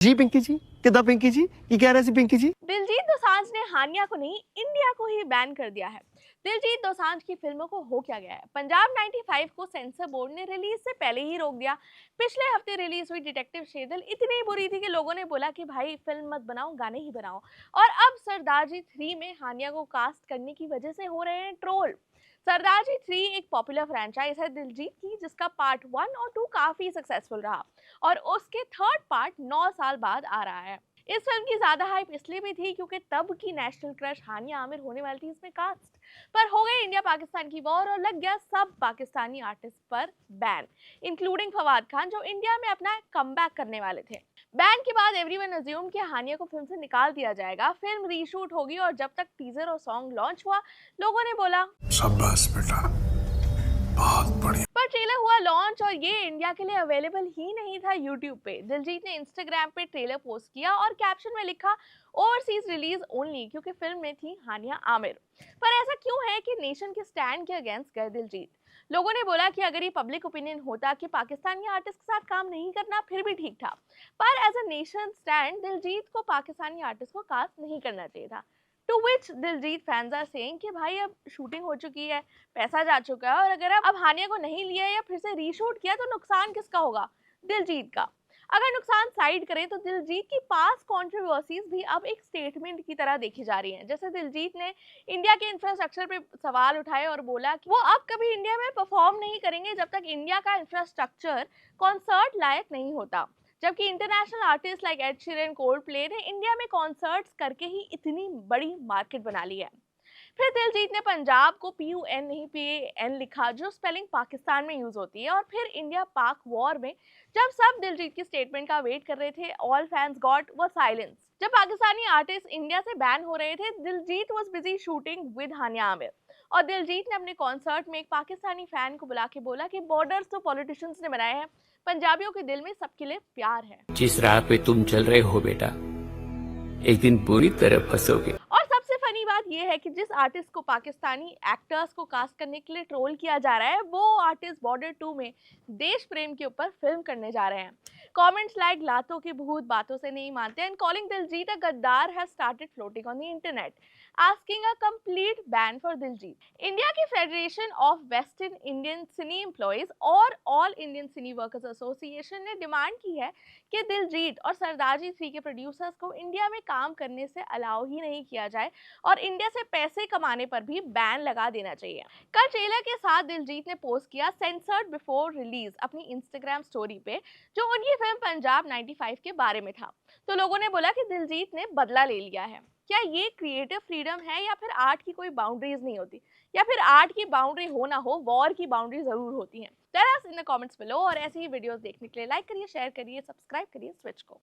जी पिंकी जी, कितना पिंकी जी, की कह रहे थे पिंकी जी? दिलजीत दोसांझ ने हानिया को नहीं, इंडिया को ही बैन कर दिया है। दिलजीत दोसांझ की फिल्मों को हो क्या गया है? पंजाब 95 को सेंसर बोर्ड ने रिलीज से पहले ही रोक दिया। पिछले हफ्ते रिलीज हुई डिटेक्टिव शेदल इतनी बुरी थी कि लोगों ने बोला कि भाई फिल्म मत बनाओ, गाने ही बनाओ। और अब सरदारजी 3 में हानिया को कास्ट करने की वजह से हो रहे हैं ट्रोल। सरदारजी 3 एक पॉपुलर फ्रेंचाइज है दिलजीत की, जिसका पार्ट 1 और 2 काफी सक्सेसफुल रहा और उसके थर्ड पार्ट 9 साल बाद आ रहा है। इस फिल्म की ज्यादा हाइप इसलिए भी थी क्योंकि तब की नेशनल क्रश हानिया आमिर होने वाली थी इसमें कास्ट। पर हो गई इंडिया पाकिस्तान की वॉर और लग गया सब पाकिस्तानी आर्टिस्ट पर बैन, इंक्लूडिंग फवाद खान जो इंडिया में अपना कमबैक करने वाले थे। बैन के बाद एवरीवन अज्यूम कि हानिया को फिल्म से निकाल दिया जाएगा, फिल्म रीशूट होगी और जब तक टीजर और सॉन्ग लॉन्च हुआ लोगों ने बोला शाबाश बेटा, बहुत बढ़िया। पर ट्रेलर हुआ लॉन्च और ये इंडिया के लिए अवेलेबल ही नहीं था यूट्यूब पे। दिलजीत ने इंस्टाग्राम पे ट्रेलर पोस्ट किया और कैप्शन में लिखा ओवरसीज रिलीज ओनली, क्योंकि फिल्म में थी हानिया आमिर। पर ऐसा क्यों है कि नेशन के स्टैंड के अगेंस्ट गए दिलजीत? लोगों ने बोला कि अगर ये पब्लिक ओपिनियन होता कि पाकिस्तानी आर्टिस्ट के साथ काम नहीं करना फिर भी ठीक था, पर as a nation stand Diljit को पाकिस्तानी आर्टिस्ट को कास्ट नहीं करना चाहिए था। To which Diljit fans are saying कि भाई अब शूटिंग हो चुकी है, पैसा जा चुका है और अगर अब हानिया को नहीं लिया या फिर से रीशूट किया तो नुकसान किसका होगा? दिलजीत का। अगर नुकसान साइड करें तो दिलजीत की पास कंट्रोवर्सीज भी अब एक स्टेटमेंट की तरह देखी जा रही हैं। जैसे दिलजीत ने इंडिया के इंफ्रास्ट्रक्चर पे सवाल उठाए और बोला कि वो अब कभी इंडिया में परफॉर्म नहीं करेंगे जब तक इंडिया का इंफ्रास्ट्रक्चर कॉन्सर्ट लायक नहीं होता। जबकि international artist like Ed Sheeran, Coldplay ने इंडिया में कॉन्सर्ट्स करके ही इतनी बड़ी मार्केट बना ली है। फिर दिलजीत ने पंजाब को PUN नहीं PAN लिखा, जो स्पेलिंग पाकिस्तान में यूज होती है। और फिर इंडिया पाक वॉर में जब सब दिलजीत की स्टेटमेंट का वेट कर रहे थे, all fans got a silence. जब पाकिस्तानी आर्टिस्ट इंडिया से बैन हो रहे थे, Diljit was busy shooting with Hania Aamir. और दिलजीत ने अपने कॉन्सर्ट में एक पाकिस्तानी फैन को बुला के बोला कि बॉर्डर्स तो पॉलिटिशियंस ने बनाए हैं, पंजाबियों के दिल में सबके लिए प्यार है। जिस राह पे तुम चल रहे हो बेटा, एक दिन बुरी तरह फंसोगे। और सबसे फनी बात यह है कि जिस आर्टिस्ट को पाकिस्तानी एक्टर्स को कास्ट करने के लिए ट्रोल किया जा रहा है, वो आर्टिस्ट बॉर्डर 2 में देश प्रेम के ऊपर फिल्म करने जा रहे हैं। कमेंट्स लाइक लातों के भूत बातों से नहीं मानते एंड कॉलिंग दिलजीत अ गद्दार has started floating on the internet, asking a complete ban for Diljit. India की फेडरेशन ऑफ वेस्टर्न इंडियन सिनी एम्प्लॉइज और ऑल इंडियन सिनी वर्कर्स एसोसिएशन ने डिमांड की है कि दिलजीत और सरदारजी 3 के प्रोड्यूसर्स को इंडिया में काम करने से अलाउ ही नहीं किया जाए और इंडिया से पैसे कमाने पर भी बैन लगा देना चाहिए। कल ट्रेलर के साथ दिलजीत ने पोस्ट किया सेंसर्ड बिफोर रिलीज अपनी इंस्टाग्राम स्टोरी पे, जो उनकी फिल्म पंजाब 95 के बारे में था। तो लोगों ने बोला कि दिलजीत ने बदला ले लिया है। क्या ये क्रिएटिव फ्रीडम है या फिर आर्ट की कोई बाउंड्रीज नहीं होती, या फिर आर्ट की बाउंड्री हो ना हो वॉर की बाउंड्री जरूर होती है? Tell us in the comments below. और ऐसी ही वीडियोस देखने के लिए लाइक करिए, शेयर करिए, सब्सक्राइब करिए स्विच को।